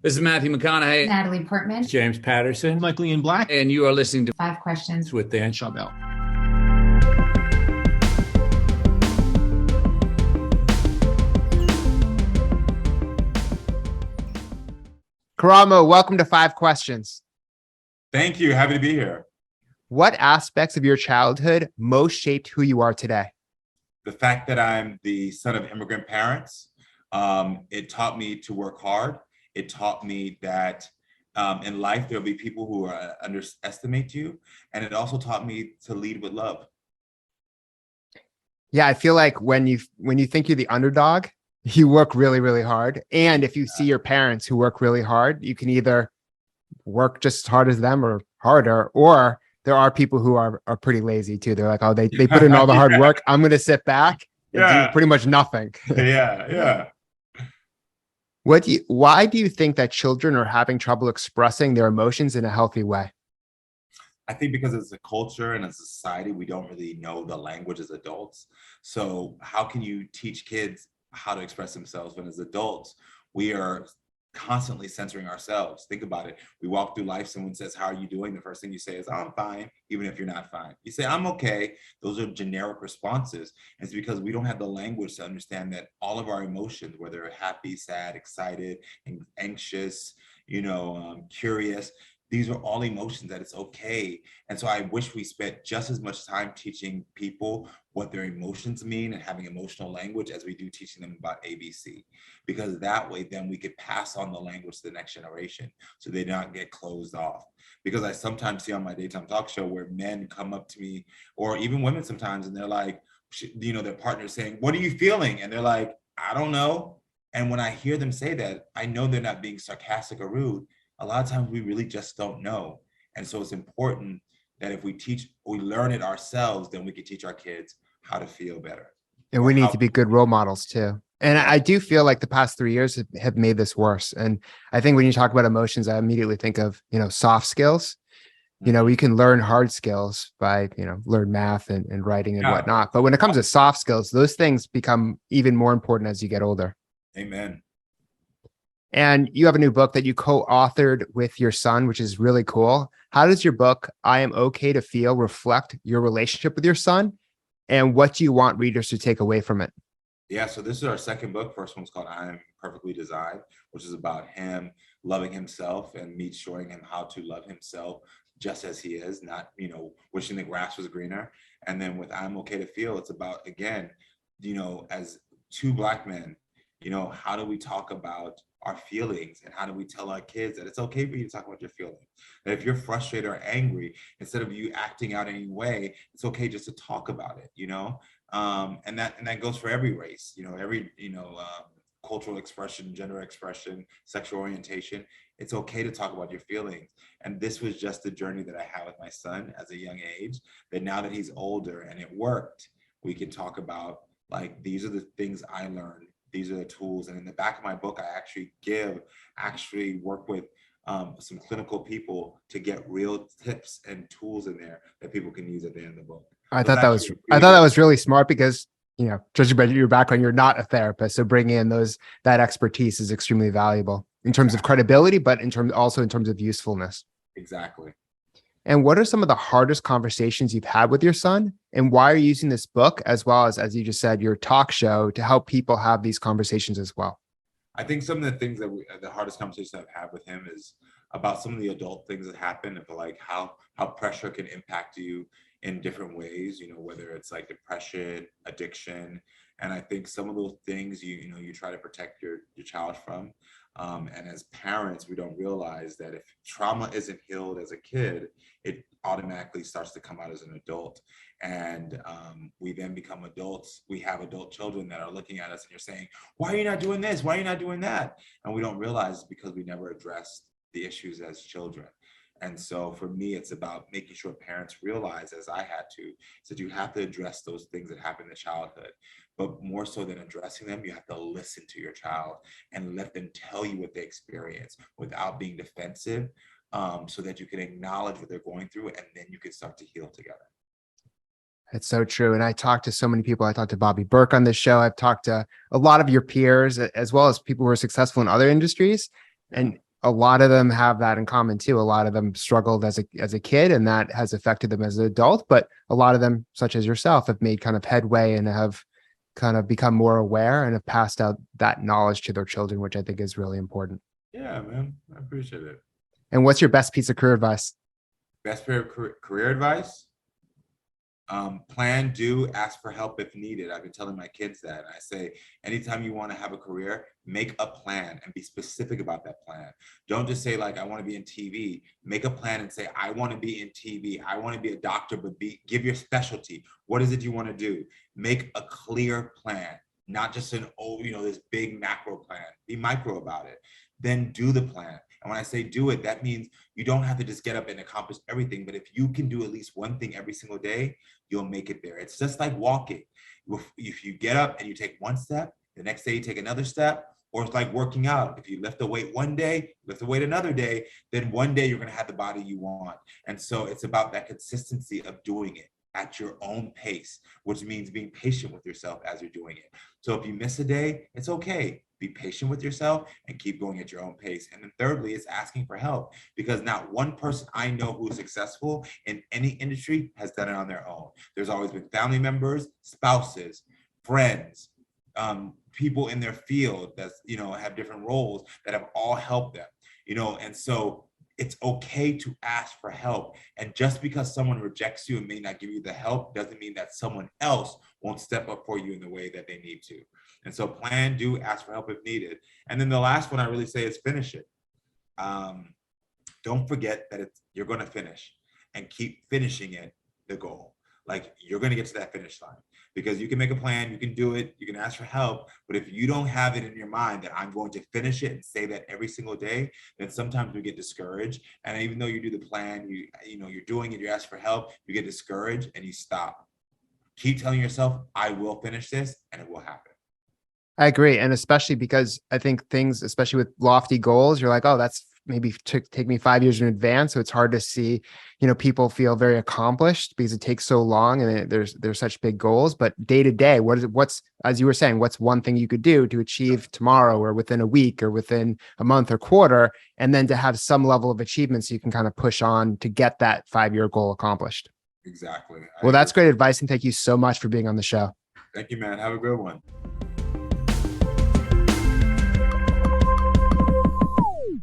This is Matthew McConaughey. Natalie Portman. James Patterson. Michael Ian Black. And you are listening to Five Questions with Dan Schawbel. Karamo, welcome to Five Questions. Thank you. Happy to be here. What aspects of your childhood most shaped who you are today? The fact that I'm the son of immigrant parents, it taught me to work hard. It taught me that in life, there'll be people who underestimate you. And it also taught me to lead with love. Yeah, I feel like when you think you're the underdog, you work really, really hard. And if you see your parents who work really hard, you can either work just as hard as them or harder, or there are people who are pretty lazy too. They're like, oh, they put in all the hard work. I'm going to sit back and do pretty much nothing. Yeah. Why do you think that children are having trouble expressing their emotions in a healthy way? I think because as a culture and as a society, we don't really know the language as adults. So how can you teach kids how to express themselves when as adults, we are constantly censoring ourselves? Think about it. We walk through life, someone says, how are you doing? The first thing you say is, I'm fine, even if you're not fine. You say, I'm okay. Those are generic responses. And it's because we don't have the language to understand that all of our emotions, whether happy, sad, excited, anxious, curious, these are all emotions that it's okay. And so I wish we spent just as much time teaching people what their emotions mean and having emotional language as we do teaching them about ABC, because that way then we could pass on the language to the next generation so they don't get closed off. Because I sometimes see on my daytime talk show where men come up to me, or even women sometimes, and they're like, their partner's saying, what are you feeling? And they're like, I don't know. And when I hear them say that, I know they're not being sarcastic or rude. A lot of times we really just don't know. And so it's important that if we learn it ourselves, then we can teach our kids how to feel better. And we need to be good role models too. And I do feel like the past 3 years have made this worse. And I think when you talk about emotions, I immediately think of, soft skills. We can learn hard skills by, learn math and writing and whatnot. But when it comes to soft skills, those things become even more important as you get older. Amen. And you have a new book that you co-authored with your son, which is really cool. How does your book, I Am Okay to Feel, reflect your relationship with your son? And what do you want readers to take away from it? Yeah, so this is our second book. First one's called I Am Perfectly Designed, which is about him loving himself and me showing him how to love himself just as he is, not, wishing the grass was greener. And then with I'm Okay to Feel, it's about, again, as two Black men, how do we talk about our feelings, and how do we tell our kids that it's okay for you to talk about your feelings? That if you're frustrated or angry, instead of you acting out any way, it's okay just to talk about it, and that goes for every race, every cultural expression, gender expression, sexual orientation. It's okay to talk about your feelings. And this was just the journey that I had with my son as a young age, that now that he's older and it worked, we can talk about, like, these are the things I learned. These are the tools. And in the back of my book, I actually work with some clinical people to get real tips and tools in there that people can use at the end of the book. I thought that was really smart because, judging by your background, you're not a therapist. So bringing in that expertise is extremely valuable in terms of credibility, but in terms of usefulness. Exactly. And what are some of the hardest conversations you've had with your son? And why are you using this book, as well as you just said, your talk show, to help people have these conversations as well? I think some of the things the hardest conversations I've had with him is about some of the adult things that happen, and like how pressure can impact you in different ways, whether it's like depression, addiction. And I think some of those things you try to protect your child from. And as parents, we don't realize that if trauma isn't healed as a kid, it automatically starts to come out as an adult. And we then become adults. We have adult children that are looking at us and you're saying, why are you not doing this? Why are you not doing that? And we don't realize because we never addressed the issues as children. And so for me, it's about making sure parents realize, as I had to, is that you have to address those things that happen in childhood. But more so than addressing them, you have to listen to your child and let them tell you what they experience without being defensive, so that you can acknowledge what they're going through, and then you can start to heal together. It's so true. And I talked to so many people. I talked to Bobby Burke on this show. I've talked to a lot of your peers, as well as people who are successful in other industries. And a lot of them have that in common too. A lot of them struggled as a kid, and that has affected them as an adult. But a lot of them, such as yourself, have made kind of headway and have kind of become more aware and have passed out that knowledge to their children, which I think is really important. Yeah, man, I appreciate it. And what's your best piece of career advice? Best pair of career advice? Plan, do, ask for help if needed. I've been telling my kids that. I say, anytime you want to have a career, make a plan and be specific about that plan. Don't just say like, I want to be in TV. Make a plan and say, I want to be in TV. I want to be a doctor, but give your specialty. What is it you want to do? Make a clear plan, not just an, this big macro plan. Be micro about it. Then do the plan. And when I say do it, that means you don't have to just get up and accomplish everything. But if you can do at least one thing every single day, you'll make it there. It's just like walking. If you get up and you take one step, the next day you take another step, or it's like working out. If you lift a weight one day, lift a weight another day, then one day you're going to have the body you want. And so it's about that consistency of doing it at your own pace, which means being patient with yourself as you're doing it. So if you miss a day, it's okay. Be patient with yourself and keep going at your own pace. And then thirdly, it's asking for help, because not one person I know who is successful in any industry has done it on their own. There's always been family members, spouses, friends, people in their field that, have different roles that have all helped them, and so it's okay to ask for help. And just because someone rejects you and may not give you the help doesn't mean that someone else won't step up for you in the way that they need to. And so plan, do, ask for help if needed. And then the last one I really say is finish it. Don't forget that you're going to finish, and keep finishing it, the goal. Like, you're going to get to that finish line, because you can make a plan, you can do it, you can ask for help. But if you don't have it in your mind that I'm going to finish it and say that every single day, then sometimes we get discouraged. And even though you do the plan, you're doing it, you ask for help, you get discouraged and you stop. Keep telling yourself, I will finish this, and it will happen. I agree. And especially because I think things, especially with lofty goals, you're like, oh, that's maybe take me 5 years in advance. So it's hard to see, people feel very accomplished because it takes so long and there's such big goals. But day to day, what's, as you were saying, what's one thing you could do to achieve tomorrow or within a week or within a month or quarter, and then to have some level of achievement so you can kind of push on to get that 5-year goal accomplished. Exactly. Well, that's great advice. And thank you so much for being on the show. Thank you, man. Have a good one.